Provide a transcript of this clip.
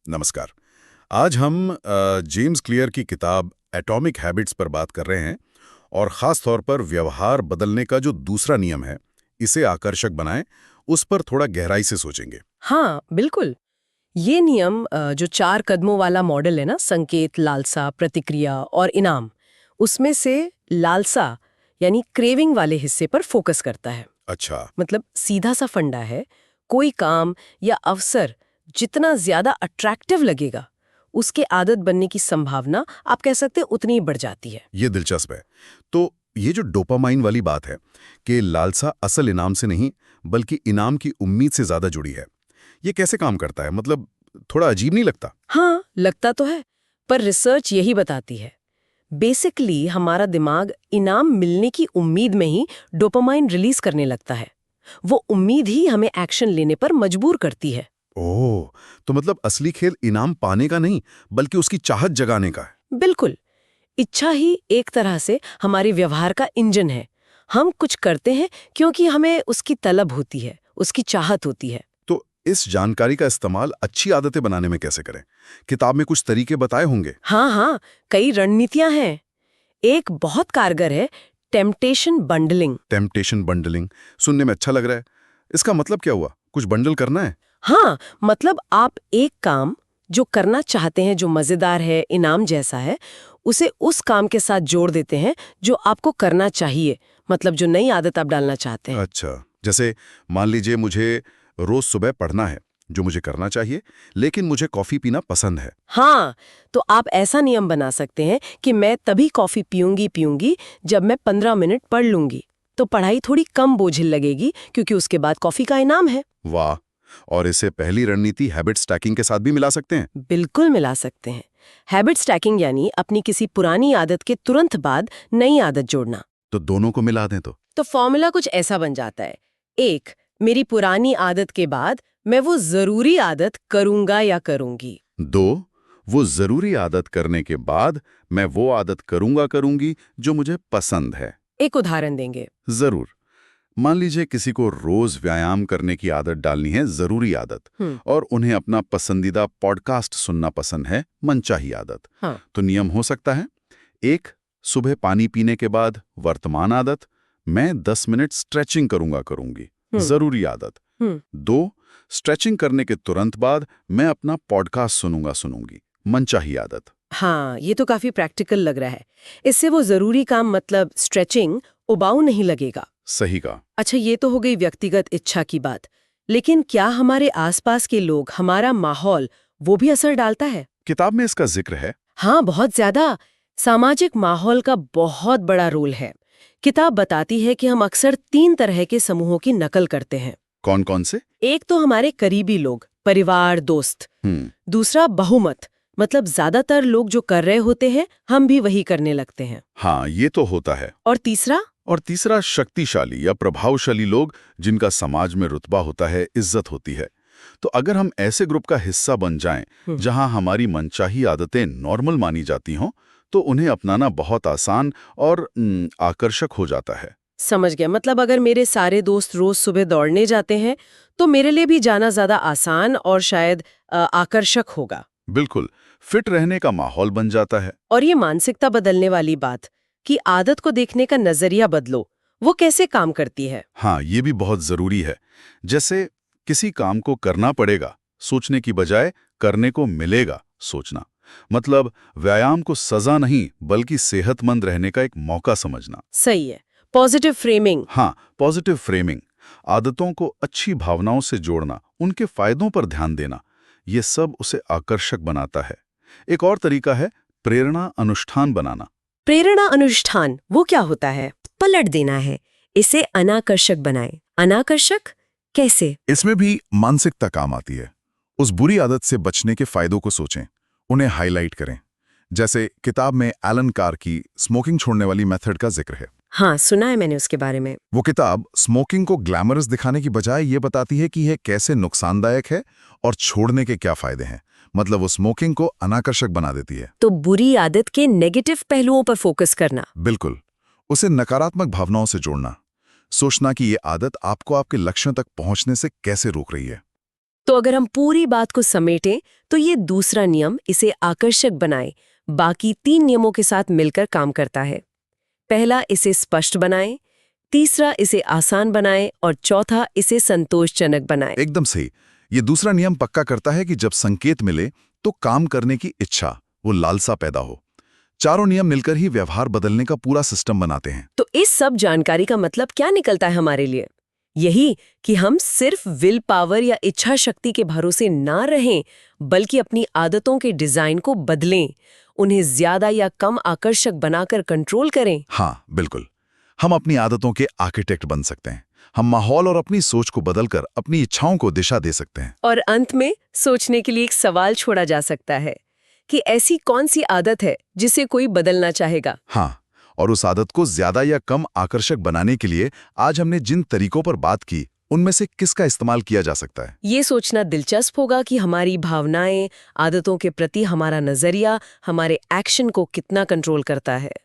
नमस्कार। आज हम जेम्स क्लियर की किताब एटॉमिक हैबिट्स पर बात कर रहे हैं और ख़ास तौर पर व्यवहार बदलने का जो दूसरा नियम है, इसे आकर्षक बनाएं, उस पर थोड़ा गहराई से सोचेंगे। हाँ, बिल्कुल। ये नियम जो 4 कदमों वाला मॉडल है ना, संकेत, लालसा, प्रतिक्रिया और इनाम, उसमें से लालसा यानी क्रेविंग वाले हिस्से पर फोकस करता है। अच्छा। मतलब सीधा सा फंडा है, कोई काम या अवसर जितना ज्यादा अट्रैक्टिव लगेगा, उसके आदत बनने की संभावना आप कह सकते हैं उतनी ही बढ़ जाती है। ये दिलचस्प है। तो ये जो डोपामाइन वाली बात है कि लालसा असल इनाम से नहीं बल्कि इनाम की उम्मीद से ज़्यादा जुड़ी है, ये कैसे काम करता है? मतलब थोड़ा अजीब नहीं लगता? हाँ, लगता तो है, पर रिसर्च यही बताती है। बेसिकली हमारा दिमाग इनाम मिलने की उम्मीद में ही डोपामाइन रिलीज करने लगता है। वो उम्मीद ही हमें एक्शन लेने पर मजबूर करती है। ओह, तो मतलब असली खेल इनाम पाने का नहीं बल्कि उसकी चाहत जगाने का है। बिल्कुल। इच्छा ही एक तरह से हमारे व्यवहार का इंजन है। हम कुछ करते हैं क्योंकि हमें उसकी तलब होती है, उसकी चाहत होती है। तो इस जानकारी का इस्तेमाल अच्छी आदतें बनाने में कैसे करें? किताब में कुछ तरीके बताए होंगे। हाँ हाँ, कई रणनीतियां हैं। एक बहुत कारगर है टेम्पटेशन बंडलिंग। टेम्पटेशन बंडलिंग सुनने में अच्छा लग रहा है। इसका मतलब क्या हुआ? कुछ बंडल करना है? हाँ, मतलब आप एक काम जो करना चाहते हैं, जो मजेदार है, इनाम जैसा है, उसे उस काम के साथ जोड़ देते हैं जो आपको करना चाहिए। मतलब जो नई आदत आप डालना चाहते हैं। अच्छा, जैसे मान लीजिए मुझे रोज सुबह पढ़ना है, जो मुझे करना चाहिए, लेकिन मुझे कॉफी पीना पसंद है। हाँ, तो आप ऐसा नियम बना सकते हैं कि मैं तभी कॉफी पीऊंगी जब मैं 15 मिनट पढ़ लूंगी। तो पढ़ाई थोड़ी कम बोझिल लगेगी क्योंकि उसके बाद कॉफी का इनाम है। वाह। और इसे पहली रणनीति हैबिट स्टैकिंग के साथ भी मिला सकते हैं। बिल्कुल मिला सकते हैं। हैबिट स्टैकिंग यानी अपनी किसी पुरानी आदत के तुरंत बाद नई आदत जोड़ना। तो दोनों को मिला दें तो फॉर्मूला कुछ ऐसा बन जाता है। 1, मेरी पुरानी आदत के बाद मैं वो जरूरी आदत करूंगा या करूंगी। 2, वो जरूरी आदत करने के बाद मैं वो आदत करूंगी जो मुझे पसंद है। एक उदाहरण देंगे। जरूर। मान लीजिए किसी को रोज व्यायाम करने की आदत डालनी है, जरूरी आदत, और उन्हें अपना पसंदीदा पॉडकास्ट सुनना पसंद है, मनचाही आदत। हाँ। तो नियम हो सकता है: 1, सुबह पानी पीने के बाद वर्तमान आदत, मैं 10 मिनट स्ट्रेचिंग करूंगी, जरूरी आदत। 2, स्ट्रेचिंग करने के तुरंत बाद मैं अपना पॉडकास्ट सुनूंगी, मनचाही आदत। हाँ, ये तो काफी प्रैक्टिकल लग रहा है। इससे वो जरूरी काम मतलब स्ट्रेचिंग उबाऊ नहीं लगेगा। सही कहा। अच्छा, ये तो हो गई व्यक्तिगत इच्छा की बात। लेकिन क्या हमारे आसपास के लोग, हमारा माहौल, वो भी असर डालता है? किताब में इसका जिक्र है। हाँ, बहुत ज्यादा। सामाजिक माहौल का बहुत बड़ा रोल है। किताब बताती है कि हम अक्सर 3 तरह के समूहों की नकल करते हैं। कौन कौन से? एक तो हमारे करीबी लोग, परिवार, दोस्त। हम्म। दूसरा बहुमत, मतलब ज्यादातर लोग जो कर रहे होते हैं हम भी वही करने लगते हैं। हाँ, ये तो होता है। और तीसरा शक्तिशाली या प्रभावशाली लोग, जिनका समाज में रुतबा होता है, इज्जत होती है। तो अगर हम ऐसे ग्रुप का हिस्सा बन जाएं जहां हमारी मनचाही आदतें नॉर्मल मानी जाती हों, तो उन्हें अपनाना बहुत आसान और आकर्षक हो जाता है। समझ गया। मतलब अगर मेरे सारे दोस्त रोज सुबह दौड़ने जाते हैं तो मेरे लिए भी जाना ज्यादा आसान और शायद आकर्षक होगा। बिल्कुल, फिट रहने का माहौल बन जाता है। और ये मानसिकता बदलने वाली बात कि आदत को देखने का नजरिया बदलो, वो कैसे काम करती है? हाँ, ये भी बहुत जरूरी है। जैसे किसी काम को करना पड़ेगा सोचने की बजाय करने को मिलेगा सोचना। मतलब व्यायाम को सजा नहीं बल्कि सेहतमंद रहने का एक मौका समझना। सही है। Positive framing. हाँ, पॉजिटिव फ्रेमिंग। आदतों को अच्छी भावनाओं से जोड़ना, उनके फायदों पर ध्यान देना, ये सब उसे आकर्षक बनाता है। एक और तरीका है प्रेरणा अनुष्ठान बनाना। प्रेरणा अनुष्ठान वो क्या होता है? पलट देना है, इसे अनाकर्षक बनाएं। अनाकर्षक कैसे? इसमें भी मानसिकता काम आती है। उस बुरी आदत से बचने के फायदों को सोचें, उन्हें हाईलाइट करें। जैसे किताब में एलन कार की स्मोकिंग छोड़ने वाली मेथड का जिक्र है। हाँ, सुना है मैंने उसके बारे में। वो किताब स्मोकिंग को ग्लैमरस दिखाने की बजाय ये बताती है कि यह कैसे नुकसानदायक है और छोड़ने के क्या फायदे हैं। मतलब वो स्मोकिंग को अनाकर्षक बना देती है। तो बुरी आदत के नेगेटिव पहलुओं पर फोकस करना। बिल्कुल, उसे नकारात्मक भावनाओं से जोड़ना, सोचना कि ये आदत आपको आपके लक्ष्यों तक पहुंचने से कैसे रोक रही है। तो अगर हम पूरी बात को समेटें तो ये दूसरा नियम इसे आकर्षक बनाए बाकी 3 नियमों के साथ मिलकर काम करता है। पहला, इसे स्पष्ट बनाए, तीसरा, इसे आसान बनाए और चौथा, इसे संतोषजनक बनाए। एकदम सही। ये दूसरा नियम पक्का करता है कि जब संकेत मिले तो काम करने की इच्छा, वो लालसा पैदा हो। चारों नियम मिलकर ही व्यवहार बदलने का पूरा सिस्टम बनाते हैं। तो इस सब जानकारी का मतलब क्या निकलता है हमारे लिए? यही कि हम सिर्फ विल पावर या इच्छा शक्ति के भरोसे ना रहें, बल्कि अपनी आदतों के डिजाइन को बदलें, उन्हें ज्यादा या कम आकर्षक बनाकर कंट्रोल करें। हाँ, बिल्कुल। हम अपनी आदतों के आर्किटेक्ट बन सकते हैं। हम माहौल और अपनी सोच को बदलकर अपनी इच्छाओं को दिशा दे सकते हैं। और अंत में सोचने के लिए एक सवाल छोड़ा जा सकता है कि ऐसी कौन सी आदत है जिसे कोई बदलना चाहेगा? हाँ, और उस आदत को ज्यादा या कम आकर्षक बनाने के लिए आज हमने जिन तरीकों पर बात की, उनमें से किसका इस्तेमाल किया जा सकता है? ये सोचना दिलचस्प होगा कि हमारी भावनाएं, आदतों के प्रति हमारा नजरिया, हमारे एक्शन को कितना कंट्रोल करता है।